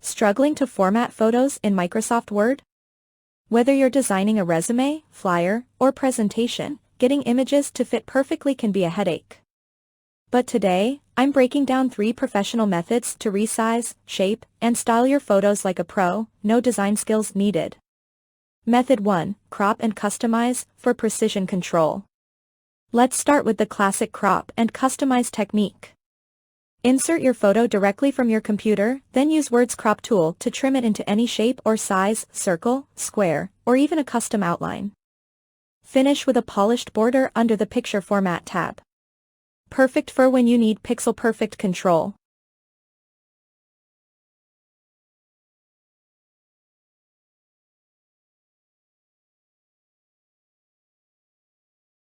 Struggling to format photos in Microsoft Word? Whether you're designing a resume, flyer, or presentation, getting images to fit perfectly can be a headache. But today, I'm breaking down 3 professional methods to resize, shape, and style your photos like a pro, no design skills needed. Method 1, crop and customize, for precision control. Let's start with the classic crop and customize technique. Insert your photo directly from your computer, then use Word's crop tool to trim it into any shape or size, circle, square, or even a custom outline. Finish with a polished border under the Picture Format tab. Perfect for when you need pixel-perfect control.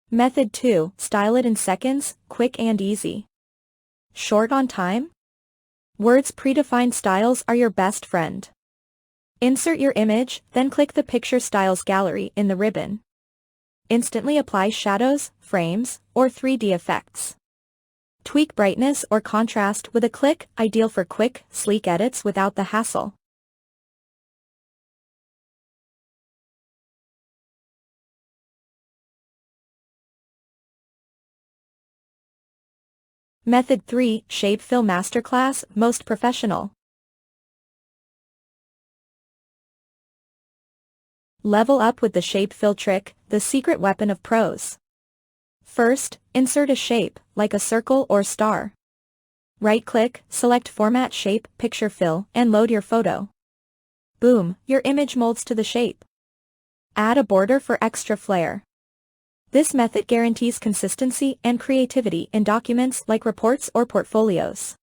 Method 2, style it in seconds, quick and easy. Short on time? Word's predefined styles are your best friend. Insert your image, then click the Picture Styles gallery in the ribbon. Instantly apply shadows, frames, or 3D effects. Tweak brightness or contrast with a click, ideal for quick, sleek edits without the hassle. Method 3, Shape Fill Masterclass, most professional. Level up with the shape fill trick, the secret weapon of pros. First, insert a shape, like a circle or star. Right-click, select Format Shape, Picture Fill, and load your photo. Boom, your image molds to the shape. Add a border for extra flair. This method guarantees consistency and creativity in documents like reports or portfolios.